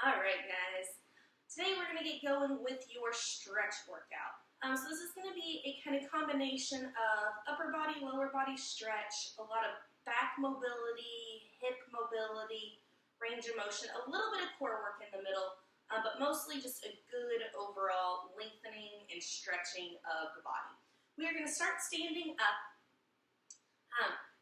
All right, guys. Today we're going to get going with your stretch workout. So this is going to be a kind of combination of upper body, lower body stretch, a lot of back mobility, hip mobility, range of motion, a little bit of core work in the middle, but mostly just a good overall lengthening and stretching of the body. We are going to start standing up,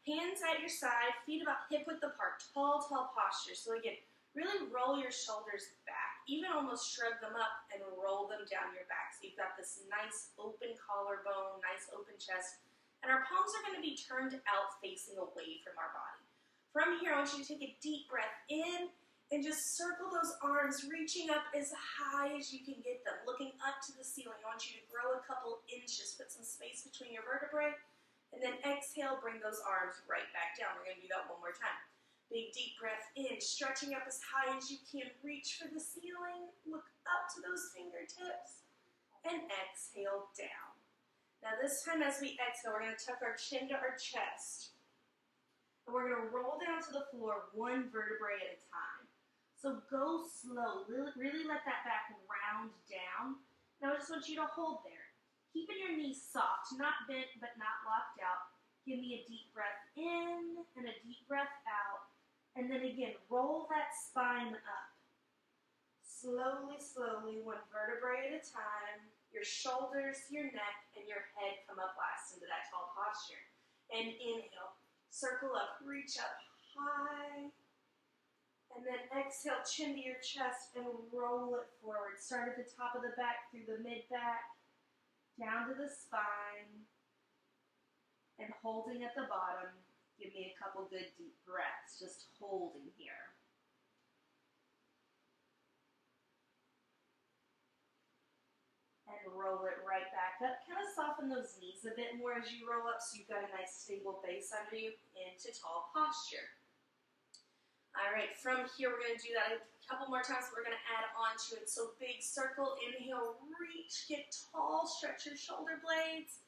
hands at your side, feet about hip width apart, tall posture. So again, really roll your shoulders back, even almost shrug them up and roll them down your back. So you've got this nice open collarbone, nice open chest, and our palms are going to be turned out facing away from our body. From here, I want you to take a deep breath in and just circle those arms, reaching up as high as you can get them, looking up to the ceiling. I want you to grow a couple inches, put some space between your vertebrae, and then exhale, bring those arms right back down. We're going to do that one more time. Big deep breath in, stretching up as high as you can. Reach for the ceiling. Look up to those fingertips. And exhale down. Now this time as we exhale, we're going to tuck our chin to our chest. And we're going to roll down to the floor one vertebrae at a time. So go slow. Really let that back round down. Now I just want you to hold there. Keeping your knees soft, not bent but not locked out. Give me a deep breath in and a deep breath out. And then again, roll that spine up. Slowly, one vertebrae at a time. Your shoulders, your neck, and your head come up last into that tall posture. And inhale, circle up, reach up high. And then exhale, chin to your chest and roll it forward. Start at the top of the back, through the mid-back, down to the spine, and holding at the bottom. Give me a couple good deep breaths, just holding here. And roll it right back up. Kind of soften those knees a bit more as you roll up so you've got a nice stable base under you into tall posture. All right, from here we're going to do that a couple more times. We're going to add on to it. So big circle, inhale, reach, get tall, stretch your shoulder blades.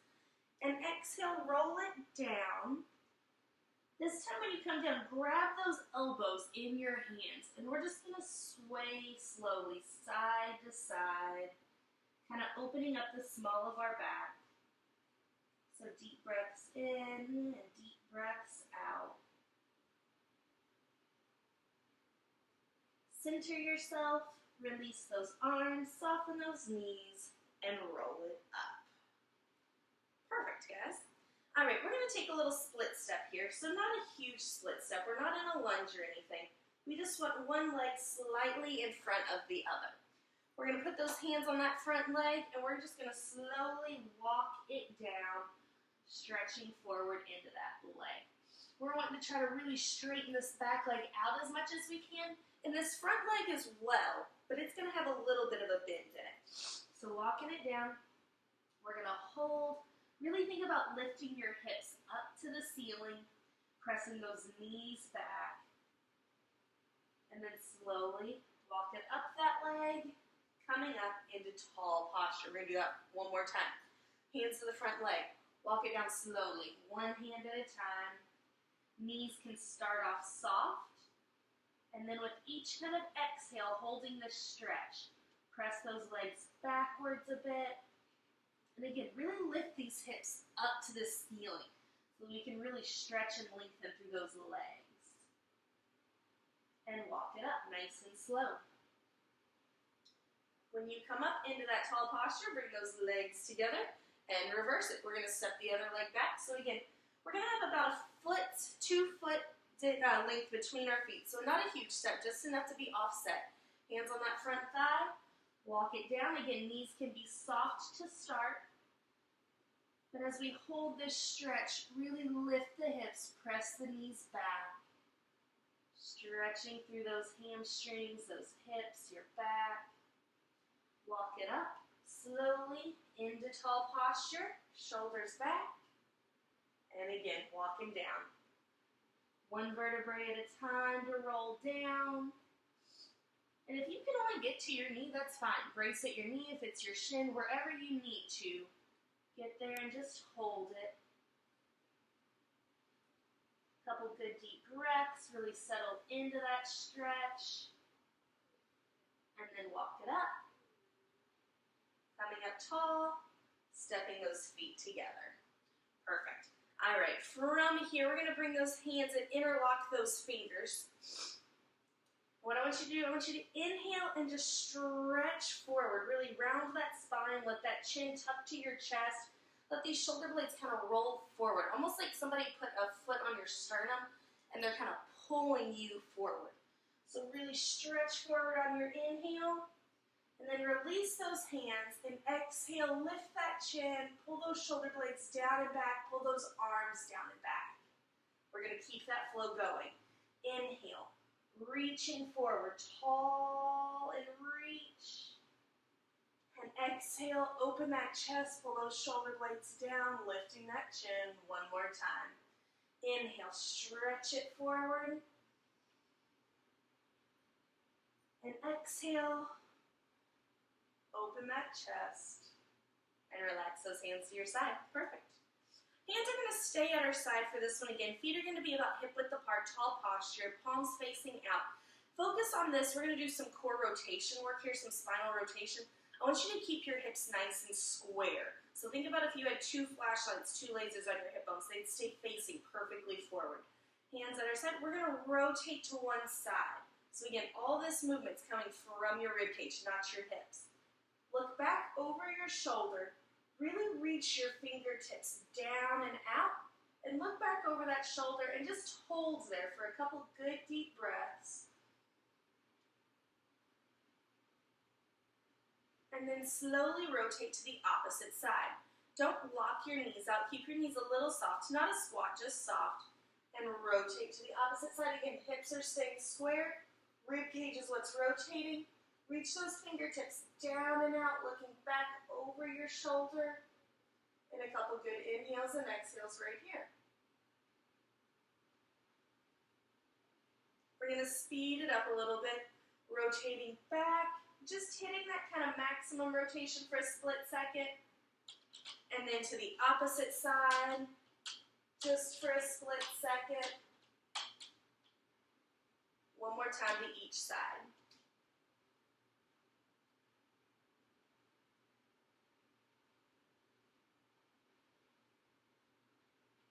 And exhale, roll it down. This time when you come down, grab those elbows in your hands, and we're just going to sway slowly, side to side, kind of opening up the small of our back. So deep breaths in and deep breaths out. Center yourself, release those arms, soften those knees, and roll it up. Perfect, guys. All right, we're going to take a little split step here. So not a huge split step. We're not in a lunge or anything. We just want one leg slightly in front of the other. We're going to put those hands on that front leg, and we're just going to slowly walk it down, stretching forward into that leg. We're wanting to try to really straighten this back leg out as much as we can, and this front leg as well, but it's going to have a little bit of a bend in it. So walking it down, we're going to hold. Really think about lifting your hips up to the ceiling, pressing those knees back, and then slowly walk it up that leg, coming up into tall posture. We're going to do that one more time. Hands to the front leg. Walk it down slowly, one hand at a time. Knees can start off soft, and then with each kind of exhale, holding this stretch, press those legs backwards a bit. And again, really lift these hips up to the ceiling so we can really stretch and lengthen through those legs. And walk it up nice and slow. When you come up into that tall posture, bring those legs together and reverse it. We're going to step the other leg back. So again, we're going to have about a foot, 2 foot length between our feet. So not a huge step, just enough to be offset. Hands on that front thigh. Walk it down. Again, knees can be soft to start. But as we hold this stretch, really lift the hips, press the knees back. Stretching through those hamstrings, those hips, your back. Walk it up slowly into tall posture, shoulders back. And again, walking down. One vertebrae at a time to roll down. And if you can only get to your knee, that's fine. Brace at your knee if it's your shin, wherever you need to. Get there and just hold it. Couple good deep breaths, really settle into that stretch. tall, stepping those feet together. Perfect. All right, from here, we're going to bring those hands and interlock those fingers. What I want you to do, I want you to inhale and just stretch forward. Really round that spine, let that chin tuck to your chest. Let these shoulder blades kind of roll forward, almost like somebody put a foot on your sternum and they're kind of pulling you forward. So really stretch forward on your inhale. And then release those hands and exhale, lift that chin, pull those shoulder blades down and back, pull those arms down and back. We're going to keep that flow going. Inhale, reaching forward, tall and reach. And exhale, open that chest, pull those shoulder blades down, lifting that chin one more time. Inhale, stretch it forward. And exhale, open that chest, and relax those hands to your side. Perfect. Hands are going to stay at our side for this one again. Feet are going to be about hip width apart, tall posture, palms facing out. Focus on this. We're going to do some core rotation work here, some spinal rotation. I want you to keep your hips nice and square. So think about if you had two flashlights, two lasers on your hip bones. They'd stay facing perfectly forward. Hands at our side. We're going to rotate to one side. So again, all this movement's coming from your ribcage, not your hips. Look back over your shoulder. Really reach your fingertips down and out. And look back over that shoulder and just hold there for a couple good deep breaths. And then slowly rotate to the opposite side. Don't lock your knees out. Keep your knees a little soft. Not a squat, just soft. And rotate to the opposite side. Again, hips are staying square. Ribcage is what's rotating. Reach those fingertips down and out, looking back over your shoulder. And a couple good inhales and exhales right here. We're going to speed it up a little bit, rotating back, just hitting that kind of maximum rotation for a split second. And then to the opposite side, just for a split second. One more time to each side.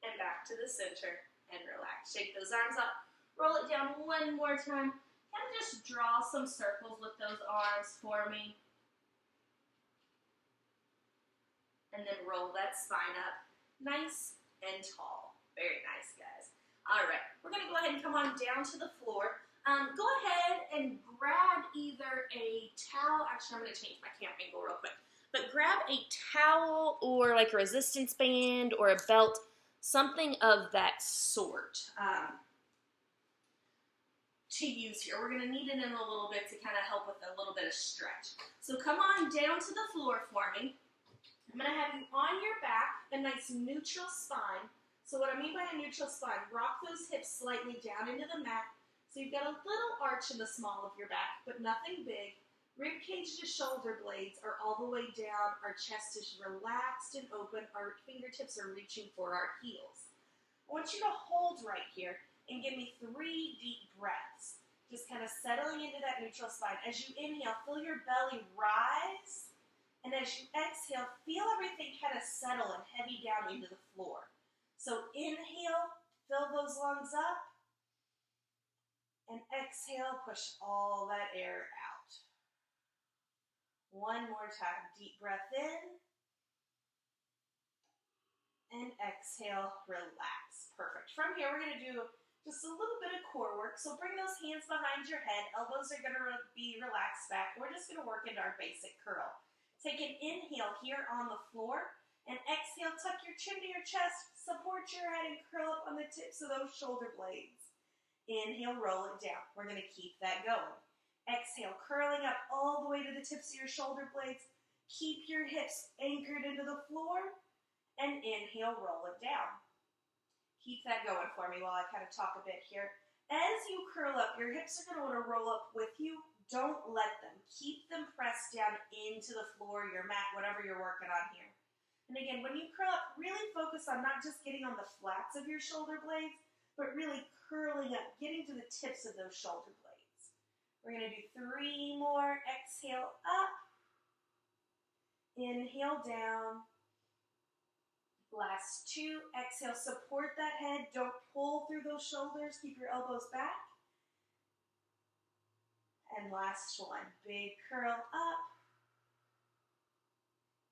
And back to the center and relax. Shake those arms up. Roll it down one more time. Kind of just draw some circles with those arms for me. And then roll that spine up. Nice and tall. Very nice, guys. All right, we're going to go ahead and come on down to the floor. Go ahead and grab either a towel. Actually, I'm going to change my camera angle real quick. But grab a towel or like a resistance band or a belt, something of that sort to use here. We're going to need it in a little bit to kind of help with a little bit of stretch. So come on down to the floor for me. I'm going to have you on your back, a nice neutral spine. So what I mean by a neutral spine, rock those hips slightly down into the mat. So you've got a little arch in the small of your back, but nothing big. Rib cage to shoulder blades are all the way down. Our chest is relaxed and open. Our fingertips are reaching for our heels. I want you to hold right here and give me 3 deep breaths. Just kind of settling into that neutral spine. As you inhale, feel your belly rise. And as you exhale, feel everything kind of settle and heavy down into the floor. So inhale, fill those lungs up. And exhale, push all that air out. One more time. Deep breath in. And exhale, relax. Perfect. From here, we're going to do just a little bit of core work. So bring those hands behind your head. Elbows are going to be relaxed back. We're just going to work into our basic curl. Take an inhale here on the floor. And exhale, tuck your chin to your chest. Support your head and curl up on the tips of those shoulder blades. Inhale, roll it down. We're going to keep that going. Exhale, curling up all the way to the tips of your shoulder blades. Keep your hips anchored into the floor. And inhale, roll it down. Keep that going for me while I kind of talk a bit here. As you curl up, your hips are going to want to roll up with you. Don't let them. Keep them pressed down into the floor, your mat, whatever you're working on here. And again, when you curl up, really focus on not just getting on the flats of your shoulder blades, but really curling up, getting to the tips of those shoulder blades. We're going to do 3 more. Exhale up. Inhale down. Last two. Exhale, support that head. Don't pull through those shoulders. Keep your elbows back. And last one. Big curl up.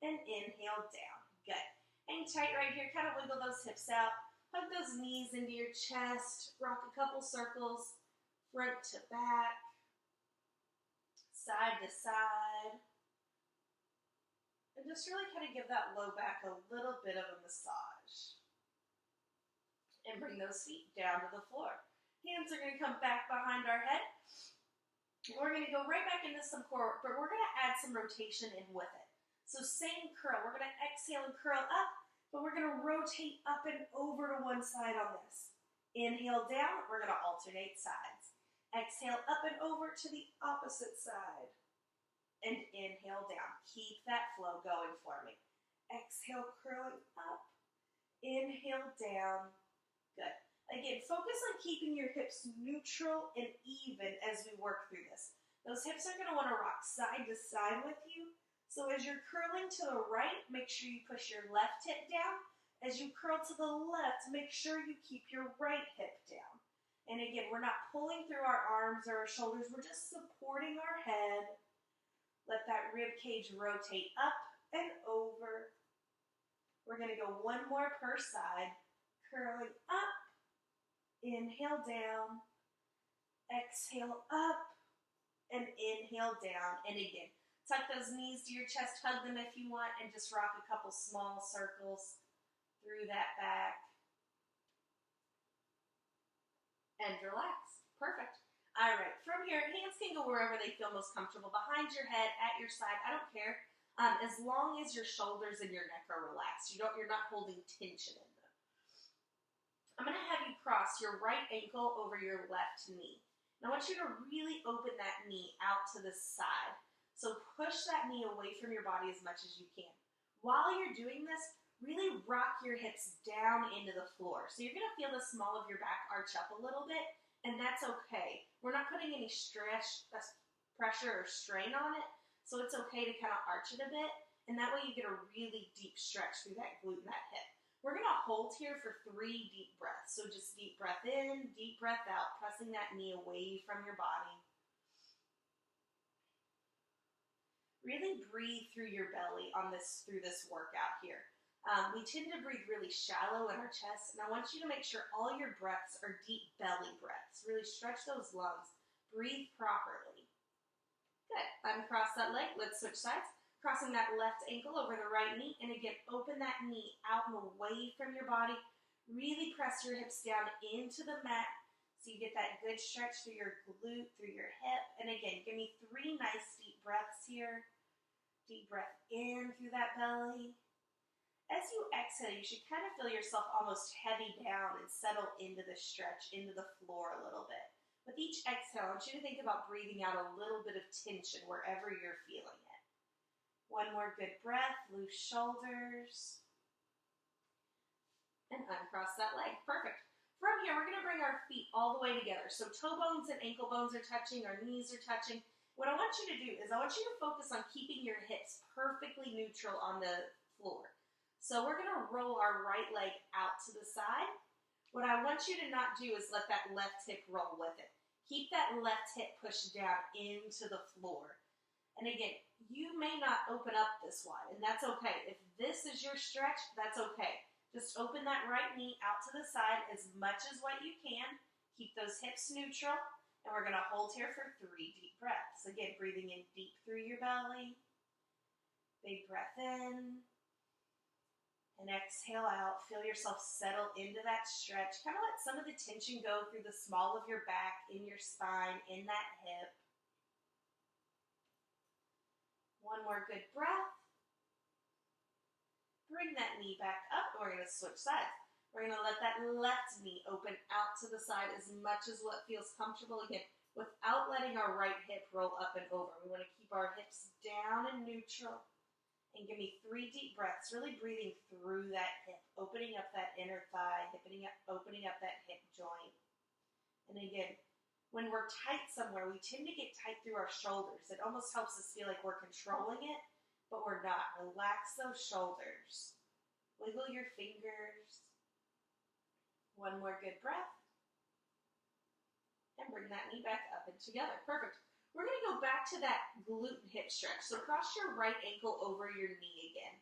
And inhale down. Good. Hang tight right here. Kind of wiggle those hips out. Hug those knees into your chest. Rock a couple circles. Front to back. Side to side. And just really kind of give that low back a little bit of a massage. And bring those feet down to the floor. Hands are going to come back behind our head. We're going to go right back into some core, but we're going to add some rotation in with it. So same curl. We're going to exhale and curl up, but we're going to rotate up and over to one side on this. Inhale down. We're going to alternate sides. Exhale up and over to the opposite side. And inhale down. Keep that flow going for me. Exhale, curling up. Inhale down. Good. Again, focus on keeping your hips neutral and even as we work through this. Those hips are going to want to rock side to side with you. So as you're curling to the right, make sure you push your left hip down. As you curl to the left, make sure you keep your right hip down. And again, we're not pulling through our arms or our shoulders. We're just supporting our head. Let that rib cage rotate up and over. We're going to go one more per side. Curling up. Inhale down. Exhale up. And inhale down. And again, tuck those knees to your chest. Hug them if you want. And just rock a couple small circles through that back. And relax. Perfect. All right, from here, hands can go wherever they feel most comfortable. Behind your head, at your side, I don't care. As long as your shoulders and your neck are relaxed. You're not holding tension in them. I'm going to have you cross your right ankle over your left knee. And I want you to really open that knee out to the side. So push that knee away from your body as much as you can. While you're doing this, really rock your hips down into the floor. So you're going to feel the small of your back arch up a little bit. And that's okay. We're not putting any pressure or strain on it, so it's okay to kind of arch it a bit, and that way you get a really deep stretch through that glute and that hip. We're going to hold here for 3 deep breaths. So just deep breath in, deep breath out, pressing that knee away from your body. Really breathe through your belly through this workout here. We tend to breathe really shallow in our chest, and I want you to make sure all your breaths are deep belly breaths. Really stretch those lungs. Breathe properly. Good. Uncross that leg. Let's switch sides. Crossing that left ankle over the right knee, and again, open that knee out and away from your body. Really press your hips down into the mat so you get that good stretch through your glute, through your hip. And again, give me 3 nice deep breaths here. Deep breath in through that belly. As you exhale, you should kind of feel yourself almost heavy down and settle into the stretch, into the floor a little bit. With each exhale, I want you to think about breathing out a little bit of tension wherever you're feeling it. One more good breath, loose shoulders. And uncross that leg. Perfect. From here, we're going to bring our feet all the way together. So toe bones and ankle bones are touching, our knees are touching. What I want you to do is I want you to focus on keeping your hips perfectly neutral on the floor. So we're going to roll our right leg out to the side. What I want you to not do is let that left hip roll with it. Keep that left hip pushed down into the floor. And again, you may not open up this wide, and that's okay. If this is your stretch, that's okay. Just open that right knee out to the side as much as what you can. Keep those hips neutral, and we're going to hold here for 3 deep breaths. Again, breathing in deep through your belly. Big breath in. And exhale out. Feel yourself settle into that stretch. Kind of let some of the tension go through the small of your back, in your spine, in that hip. One more good breath. Bring that knee back up, and we're going to switch sides. We're going to let that left knee open out to the side as much as what feels comfortable, again, without letting our right hip roll up and over. We want to keep our hips down and neutral. And give me 3 deep breaths, really breathing through that hip, opening up that inner thigh, opening up that hip joint. And again, when we're tight somewhere, we tend to get tight through our shoulders. It almost helps us feel like we're controlling it. but we're not. Relax those shoulders. Wiggle your fingers. One more good breath. And bring that knee back up and together. Perfect. We're going to go back to that glute and hip stretch. So cross your right ankle over your knee again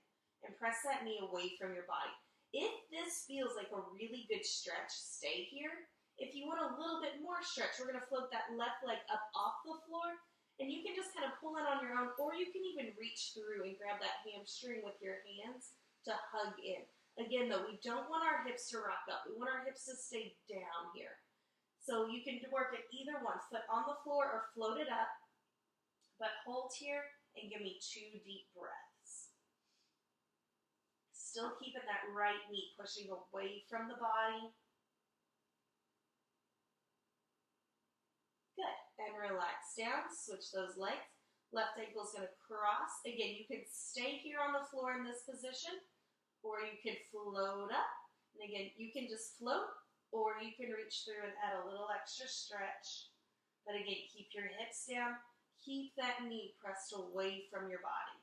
and press that knee away from your body. If this feels like a really good stretch, stay here. If you want a little bit more stretch, we're going to float that left leg up off the floor, and you can just kind of pull it on your own, or you can even reach through and grab that hamstring with your hands to hug in. Again, though, we don't want our hips to rock up. We want our hips to stay down here. So you can work at either one, foot on the floor or float it up, but hold here and give me 2 deep breaths. Still keeping that right knee pushing away from the body. Good. And relax down. Switch those legs. Left ankle is going to cross. Again, you can stay here on the floor in this position, or you can float up. And again, you can just float, or you can reach through and add a little extra stretch. But again, keep your hips down. Keep that knee pressed away from your body.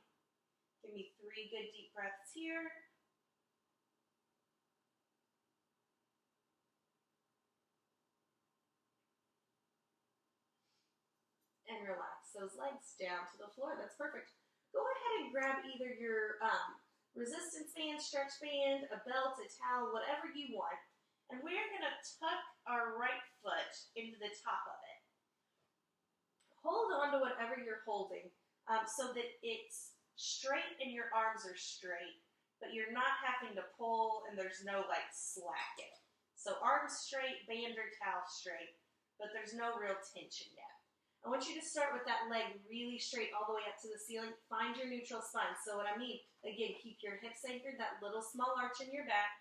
Give me 3 good deep breaths here. And relax those legs down to the floor. That's perfect. Go ahead and grab either your resistance band, stretch band, a belt, a towel, whatever you want. And we're going to tuck our right foot into the top of it. Hold on to whatever you're holding so that it's straight and your arms are straight, but you're not having to pull and there's no like slacking. So arms straight, band or towel straight, but there's no real tension yet. I want you to start with that leg really straight all the way up to the ceiling. Find your neutral spine. So what I mean, again, keep your hips anchored, that little small arch in your back.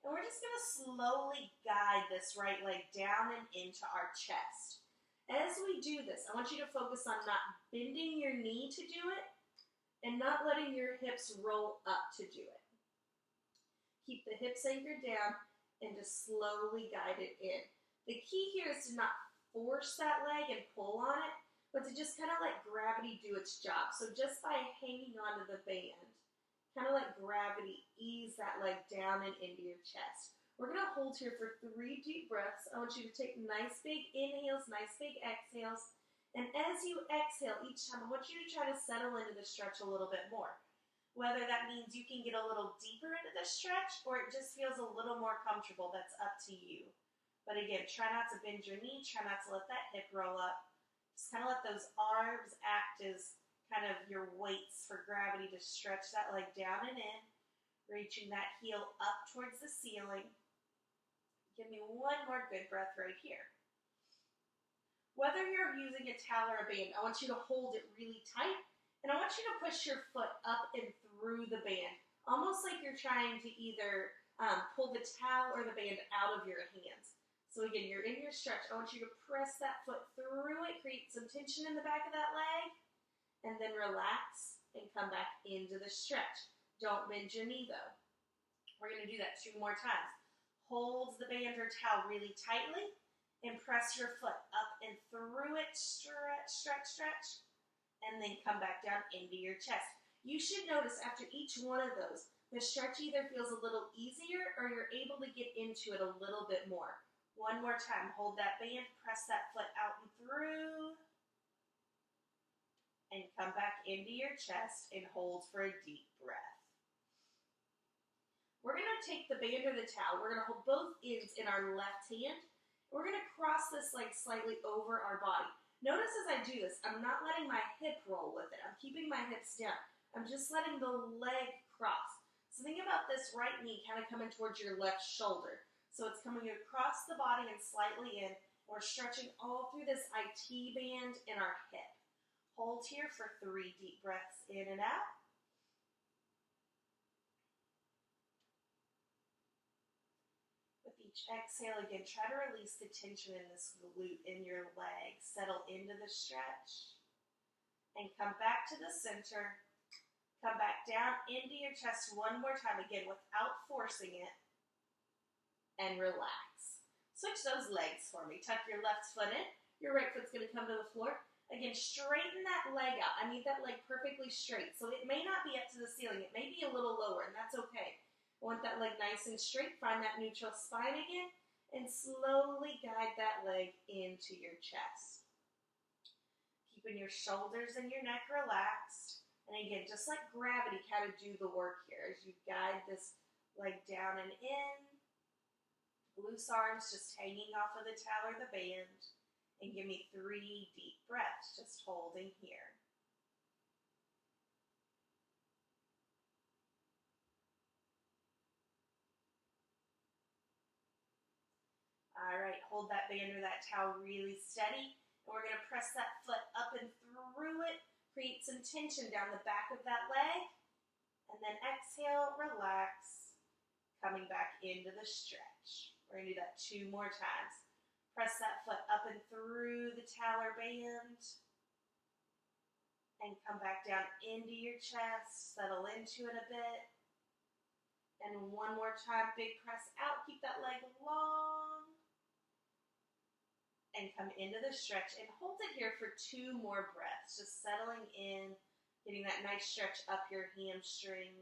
And we're just going to slowly guide this right leg down and into our chest. As we do this, I want you to focus on not bending your knee to do it and not letting your hips roll up to do it. Keep the hips anchored down and just slowly guide it in. The key here is to not force that leg and pull on it, but to just kind of let gravity do its job. So just by hanging onto the band, kind of let gravity ease that leg down and into your chest. We're going to hold here for 3 deep breaths. I want you to take nice big inhales, nice big exhales. And as you exhale each time, I want you to try to settle into the stretch a little bit more. Whether that means you can get a little deeper into the stretch or it just feels a little more comfortable, that's up to you. But again, try not to bend your knee, try not to let that hip roll up. Just kind of let those arms act as kind of your weights for gravity to stretch that leg down and in, reaching that heel up towards the ceiling. Give me 1 more good breath right here. Whether you're using a towel or a band, I want you to hold it really tight, and I want you to push your foot up and through the band, almost like you're trying to either pull the towel or the band out of your hands. So again, you're in your stretch. I want you to press that foot through it, create some tension in the back of that leg, and then relax and come back into the stretch. Don't bend your knee though. We're going to do that 2 more times. Hold the band or towel really tightly and press your foot up and through it, stretch, stretch, stretch, and then come back down into your chest. You should notice after each one of those, the stretch either feels a little easier or you're able to get into it a little bit more. 1 more time. Hold that band, press that foot out and through, and come back into your chest and hold for a deep breath. We're going to take the band or the towel. We're going to hold both ends in our left hand. We're going to cross this leg slightly over our body. Notice as I do this, I'm not letting my hip roll with it. I'm keeping my hips down. I'm just letting the leg cross. So think about this right knee kind of coming towards your left shoulder. So it's coming across the body and slightly in. We're stretching all through this IT band in our hip. Hold here for 3 deep breaths in and out. With each exhale, again, try to release the tension in this glute in your leg. Settle into the stretch. And come back to the center. Come back down into your chest 1 more time, again, without forcing it. And relax. Switch those legs for me. Tuck your left foot in. Your right foot's going to come to the floor. Again, straighten that leg out. I need that leg perfectly straight. So it may not be up to the ceiling. It may be a little lower, and that's okay. I want that leg nice and straight. Find that neutral spine again, and slowly guide that leg into your chest. Keeping your shoulders and your neck relaxed. And again, just let gravity kind of do the work here as you guide this leg down and in. Loose arms just hanging off of the towel or the band. And give me 3 deep breaths, just holding here. All right, hold that band or that towel really steady. And we're going to press that foot up and through it. Create some tension down the back of that leg. And then exhale, relax. Coming back into the stretch. We're going to do that 2 more times. Press that foot up and through the towel or band. And come back down into your chest. Settle into it a bit. And 1 more time, big press out. Keep that leg long. And come into the stretch. And hold it here for 2 more breaths. Just settling in. Getting that nice stretch up your hamstring.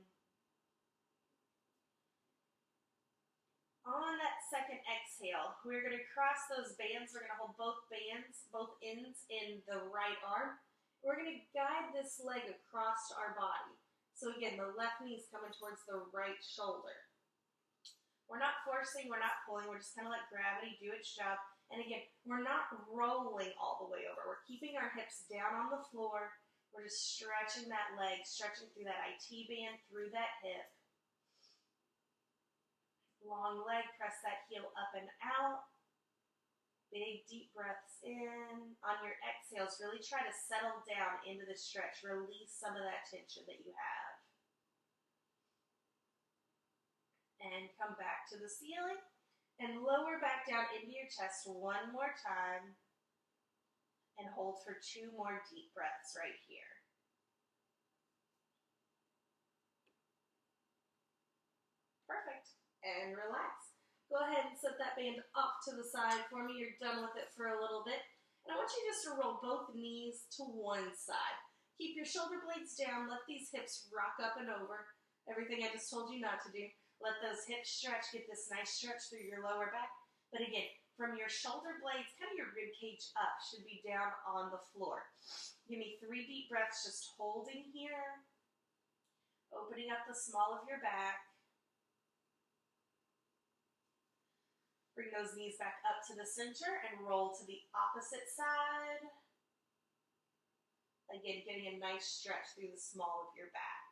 On that second exhale, we're going to cross those bands. We're going to hold both bands, both ends in the right arm. We're going to guide this leg across our body. So again, the left knee is coming towards the right shoulder. We're not forcing, we're not pulling, we're just kind of let gravity do its job. And again, we're not rolling all the way over. We're keeping our hips down on the floor. We're just stretching that leg, stretching through that IT band, through that hip. Long leg, press that heel up and out. Big deep breaths in. On your exhales, really try to settle down into the stretch. Release some of that tension that you have. And come back to the ceiling. And lower back down into your chest 1 more time. And hold for 2 more deep breaths right here. Perfect. And relax. Go ahead and set that band off to the side for me. You're done with it for a little bit. And I want you just to roll both knees to one side. Keep your shoulder blades down. Let these hips rock up and over. Everything I just told you not to do. Let those hips stretch. Get this nice stretch through your lower back. But again, from your shoulder blades, kind of your rib cage up, should be down on the floor. Give me 3 deep breaths, just holding here. Opening up the small of your back. Bring those knees back up to the center and roll to the opposite side. Again, getting a nice stretch through the small of your back.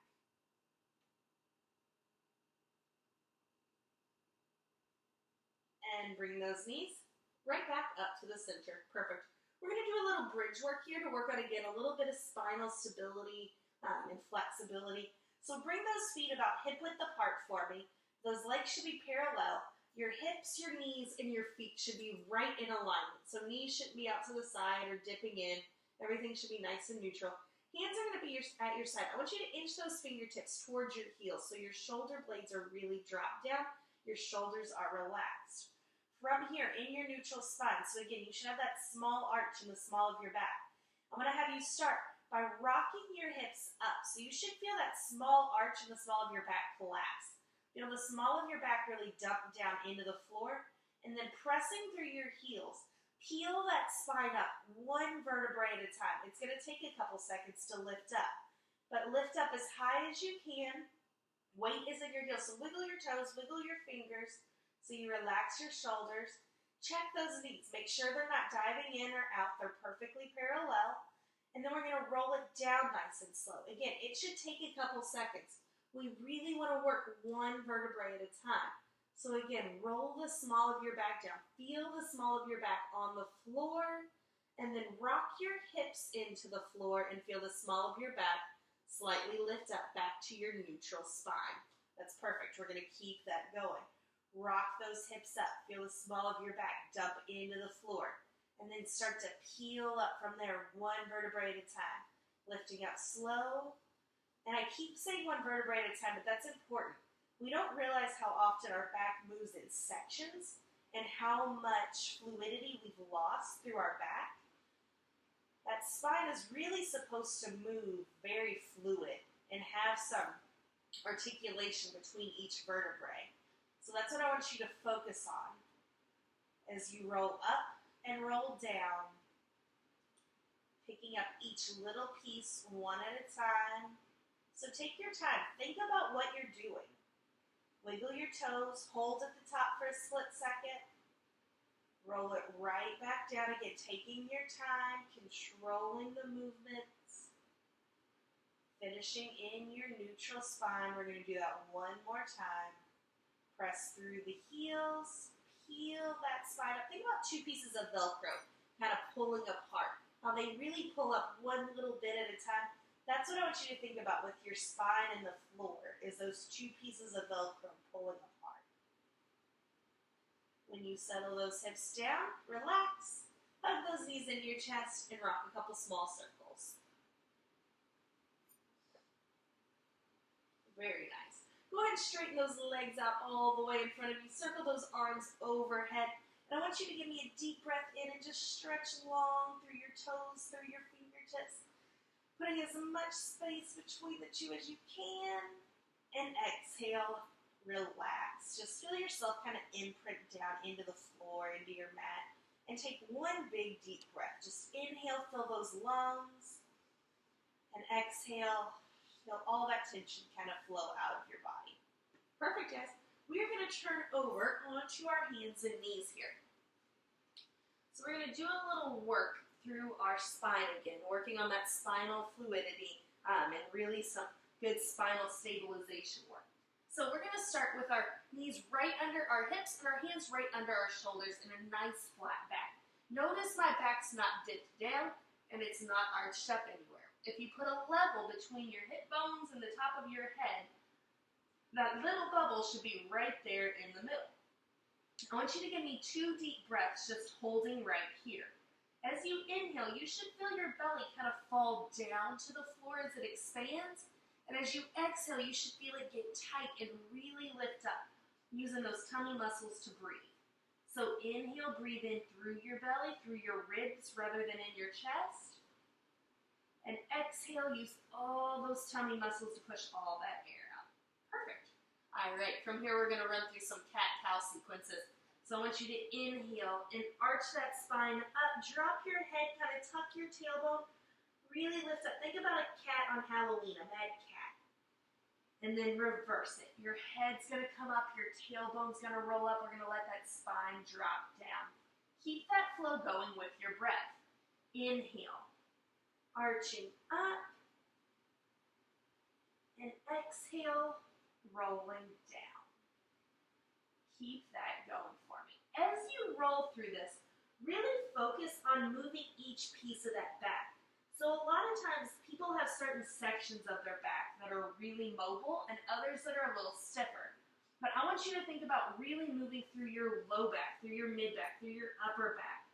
And bring those knees right back up to the center. Perfect. We're going to do a little bridge work here to work on, again, a little bit of spinal stability and flexibility. So bring those feet about hip width apart for me. Those legs should be parallel. Your hips, your knees, and your feet should be right in alignment. So knees shouldn't be out to the side or dipping in. Everything should be nice and neutral. Hands are going to be at your side. I want you to inch those fingertips towards your heels so your shoulder blades are really dropped down. Your shoulders are relaxed. From here, in your neutral spine, so again, you should have that small arch in the small of your back. I'm going to have you start by rocking your hips up. So you should feel that small arch in the small of your back collapse. Feel the small of your back really dump down into the floor, and then pressing through your heels. Peel that spine up 1 vertebrae at a time. It's going to take a couple seconds to lift up, but lift up as high as you can. Weight is in your heels, so wiggle your toes, wiggle your fingers, so you relax your shoulders. Check those knees. Make sure they're not diving in or out. They're perfectly parallel, and then we're going to roll it down nice and slow. Again, it should take a couple seconds. We really want to work 1 vertebrae at a time. So again, roll the small of your back down. Feel the small of your back on the floor, and then rock your hips into the floor and feel the small of your back slightly lift up back to your neutral spine. That's perfect. We're going to keep that going. Rock those hips up. Feel the small of your back dump into the floor, and then start to peel up from there 1 vertebrae at a time. Lifting up slow. And I keep saying 1 vertebrae at a time, but that's important. We don't realize how often our back moves in sections and how much fluidity we've lost through our back. That spine is really supposed to move very fluid and have some articulation between each vertebrae. So that's what I want you to focus on as you roll up and roll down, picking up each little piece one at a time. So take your time. Think about what you're doing. Wiggle your toes, hold at the top for a split second. Roll it right back down again, taking your time, controlling the movements. Finishing in your neutral spine. We're going to do that one more time. Press through the heels, peel that spine up. Think about two pieces of Velcro kind of pulling apart. How they really pull up one little bit at a time. That's what I want you to think about with your spine and the floor, is those two pieces of Velcro pulling apart. When you settle those hips down, relax, hug those knees into your chest, and rock a couple small circles. Very nice. Go ahead and straighten those legs out all the way in front of you. Circle those arms overhead. And I want you to give me a deep breath in and just stretch long through your toes, through your fingertips. Putting as much space between the two as you can. And exhale, relax. Just feel yourself kind of imprint down into the floor, into your mat. And take one big deep breath. Just inhale, fill those lungs. And exhale, feel all that tension kind of flow out of your body. Perfect, guys. We are going to turn over onto our hands and knees here. So we're going to do a little work through our spine again, working on that spinal fluidity and really some good spinal stabilization work. So we're going to start with our knees right under our hips and our hands right under our shoulders in a nice flat back. Notice my back's not dipped down and it's not arched up anywhere. If you put a level between your hip bones and the top of your head, that little bubble should be right there in the middle. I want you to give me 2 deep breaths, just holding right here. As you inhale, you should feel your belly kind of fall down to the floor as it expands. And as you exhale, you should feel it get tight and really lift up, using those tummy muscles to breathe. So inhale, breathe in through your belly, through your ribs rather than in your chest. And exhale, use all those tummy muscles to push all that air out. Perfect. All right, from here we're going to run through some cat-cow sequences. So I want you to inhale and arch that spine up. Drop your head, kind of tuck your tailbone. Really lift up. Think about a cat on Halloween, a mad cat. And then reverse it. Your head's going to come up. Your tailbone's going to roll up. We're going to let that spine drop down. Keep that flow going with your breath. Inhale. Arching up. And exhale. Rolling down. Keep that going for me. As you roll through this, really focus on moving each piece of that back. So a lot of times people have certain sections of their back that are really mobile and others that are a little stiffer. But I want you to think about really moving through your low back, through your mid back, through your upper back.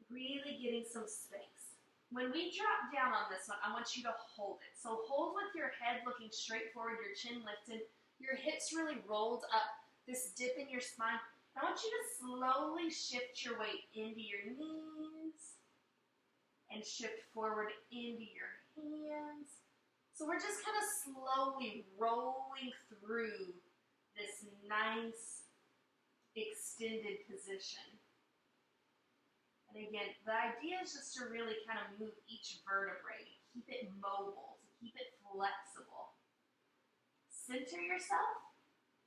Really getting some space. When we drop down on this one, I want you to hold it. So hold with your head looking straight forward, your chin lifted, your hips really rolled up. This dip in your spine. I want you to slowly shift your weight into your knees and shift forward into your hands. So we're just kind of slowly rolling through this nice extended position. And again, the idea is just to really kind of move each vertebrae, to keep it mobile, to keep it flexible. Center yourself.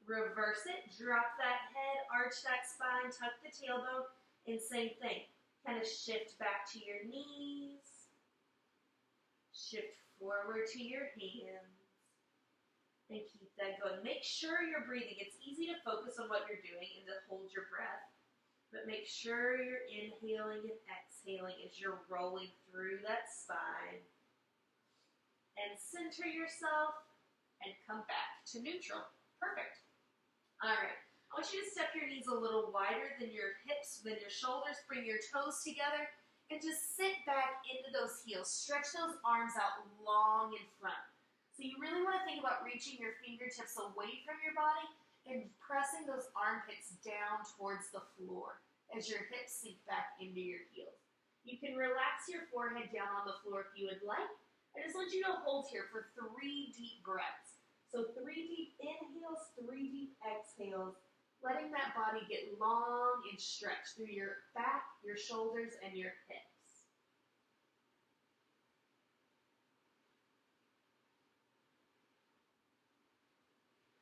Reverse it, drop that head, arch that spine, tuck the tailbone, and same thing. Kind of shift back to your knees, shift forward to your hands, and keep that going. Make sure you're breathing. It's easy to focus on what you're doing and to hold your breath, but make sure you're inhaling and exhaling as you're rolling through that spine. And center yourself and come back to neutral. Perfect. All right, I want you to step your knees a little wider than your hips, than your shoulders. Bring your toes together and just sit back into those heels. Stretch those arms out long in front. So you really want to think about reaching your fingertips away from your body and pressing those armpits down towards the floor as your hips sink back into your heels. You can relax your forehead down on the floor if you would like. I just want you to hold here for 3 deep breaths. So 3 deep inhales, 3 deep exhales, letting that body get long and stretched through your back, your shoulders, and your hips.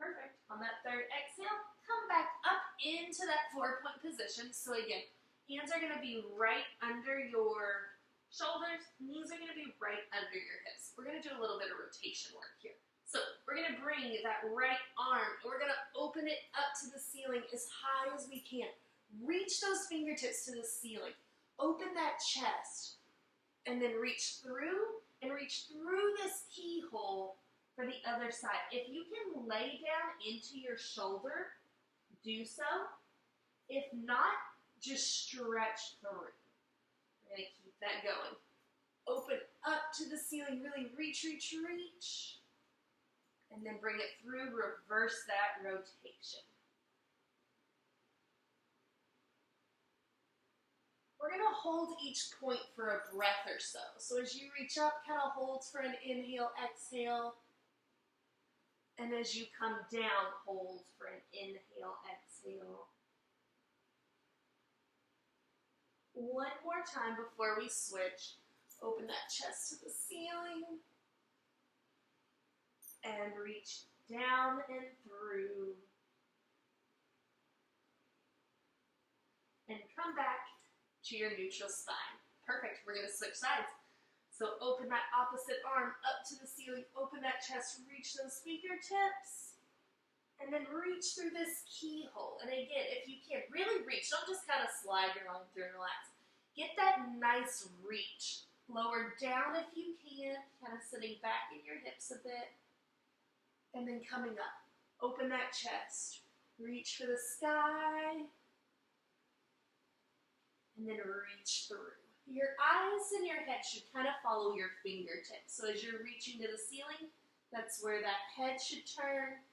Perfect. On that 3rd exhale, come back up into that 4-point position. So again, hands are going to be right under your shoulders, knees are going to be right under your hips. We're going to do a little bit of rotation work here. So we're going to bring that right arm, and we're going to open it up to the ceiling as high as we can. Reach those fingertips to the ceiling. Open that chest, and then reach through this keyhole for the other side. If you can lay down into your shoulder, do so. If not, just stretch through. We're going to keep that going. Open up to the ceiling, really reach, reach, reach. And then bring it through, reverse that rotation. We're going to hold each point for a breath or so. So as you reach up, kind of hold for an inhale, exhale. And as you come down, hold for an inhale, exhale. One more time before we switch. Open that chest to the ceiling. And reach down and through. And come back to your neutral spine. Perfect. We're going to switch sides. So open that opposite arm up to the ceiling. Open that chest. Reach those fingertips. And then reach through this keyhole. And again, if you can, really reach. Don't just kind of slide your arm through and relax. Get that nice reach. Lower down if you can. Kind of sitting back in your hips a bit. And then coming up. Open that chest. Reach for the sky. And then reach through. Your eyes and your head should kind of follow your fingertips. So as you're reaching to the ceiling, that's where that head should turn.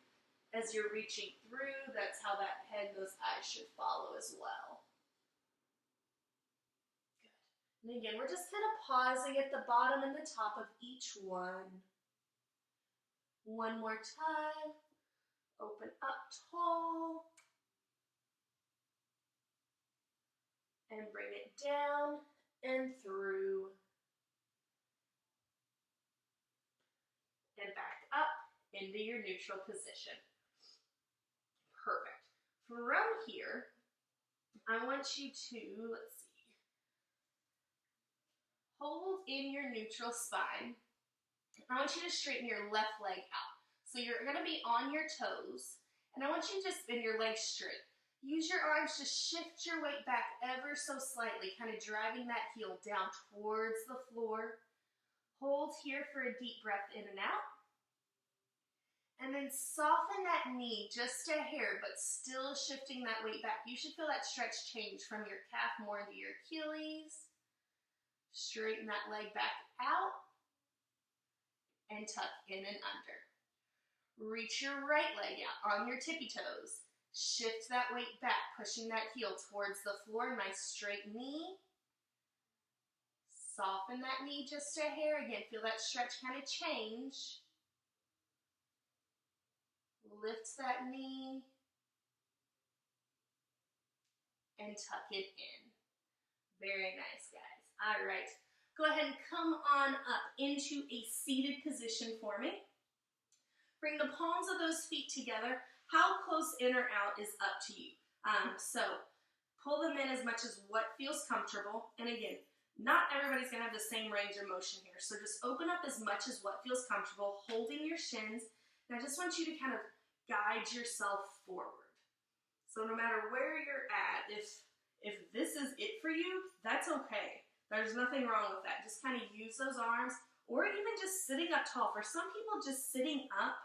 As you're reaching through, that's how that head and those eyes should follow as well. Good. And again, we're just kind of pausing at the bottom and the top of each one. One more time. Open up tall. And bring it down and through. And back up into your neutral position. Perfect. From here, I want you to, let's see, hold in your neutral spine. I want you to straighten your left leg out. So you're going to be on your toes, and I want you to just spin your legs straight. Use your arms to shift your weight back ever so slightly, kind of driving that heel down towards the floor. Hold here for a deep breath in and out. And then soften that knee just a hair, but still shifting that weight back. You should feel that stretch change from your calf more into your Achilles. Straighten that leg back out. And tuck in and under. Reach your right leg out on your tippy toes. Shift that weight back, pushing that heel towards the floor. Nice straight knee. Soften that knee just a hair. Again, feel that stretch kind of change. Lift that knee. And tuck it in. Very nice, guys. All right. Go ahead and come on up into a seated position for me. Bring the palms of those feet together. How close in or out is up to you. So pull them in as much as what feels comfortable. And again, not everybody's going to have the same range of motion here. So just open up as much as what feels comfortable, holding your shins. And I just want you to kind of guide yourself forward. So no matter where you're at, if this is it for you, that's okay. There's nothing wrong with that. Just kind of use those arms, or even just sitting up tall. For some people, just sitting up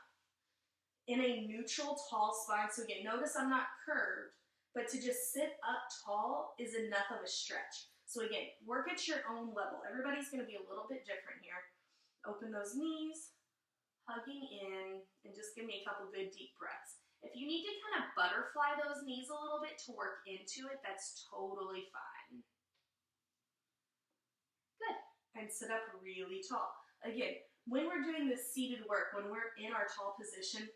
in a neutral, tall spine. So again, notice I'm not curved, but to just sit up tall is enough of a stretch. So again, work at your own level. Everybody's going to be a little bit different here. Open those knees, hugging in, and just give me a couple good deep breaths. If you need to kind of butterfly those knees a little bit to work into it, that's totally fine. and sit up really tall. Again, when we're doing this seated work, when we're in our tall position,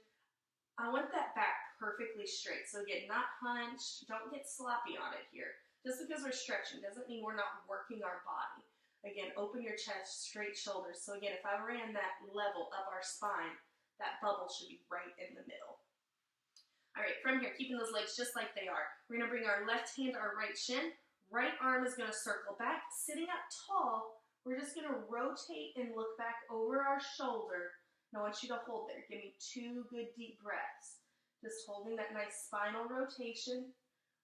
I want that back perfectly straight. So again, not hunched, don't get sloppy on it here. Just because we're stretching doesn't mean we're not working our body. Again, open your chest, straight shoulders. So again, if I ran that level up our spine, that bubble should be right in the middle. All right, from here, keeping those legs just like they are. We're gonna bring our left hand to our right shin. Right arm is gonna circle back. Sitting up tall, we're just gonna rotate and look back over our shoulder. And I want you to hold there. Give me 2 good deep breaths. Just holding that nice spinal rotation.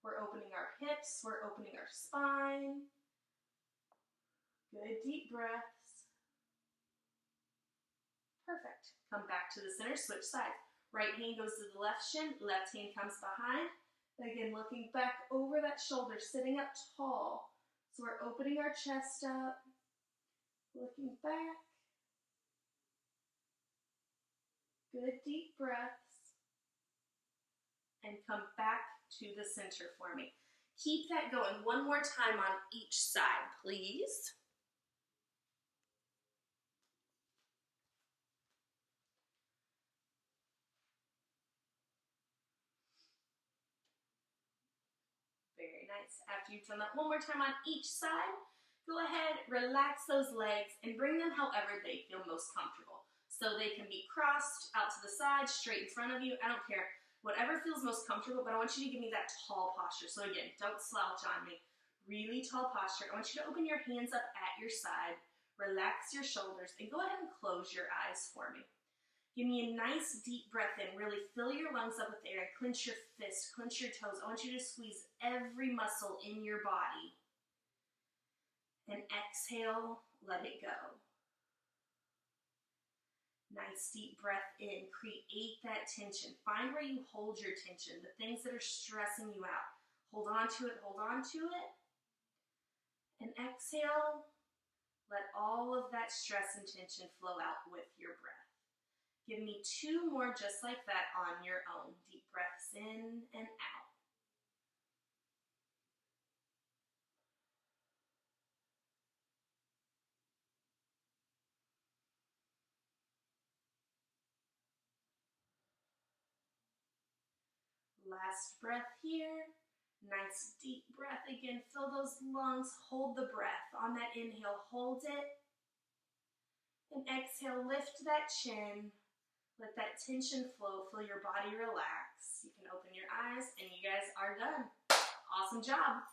We're opening our hips, we're opening our spine. Good deep breaths. Perfect. Come back to the center, switch sides. Right hand goes to the left shin, left hand comes behind. Again, looking back over that shoulder, sitting up tall. So we're opening our chest up, looking back. Good deep breaths. And come back to the center for me. Keep that going one more time on each side, please. Very nice. After you've done that one more time on each side, go ahead, relax those legs, and bring them however they feel most comfortable. So they can be crossed out to the side, straight in front of you. I don't care. Whatever feels most comfortable, but I want you to give me that tall posture. So again, don't slouch on me. Really tall posture. I want you to open your hands up at your side, relax your shoulders, and go ahead and close your eyes for me. Give me a nice deep breath in. Really fill your lungs up with air. Clench your fists, clench your toes. I want you to squeeze every muscle in your body. And exhale, let it go. Nice deep breath in. Create that tension. Find where you hold your tension, the things that are stressing you out. Hold on to it, hold on to it. And exhale, let all of that stress and tension flow out with your breath. Give me 2 more just like that on your own. Deep breaths in and out. Last breath here. Nice deep breath again. Fill those lungs. Hold the breath. On that inhale, hold it. And exhale, lift that chin. Let that tension flow. Feel your body relax. You can open your eyes and you guys are done. Awesome job.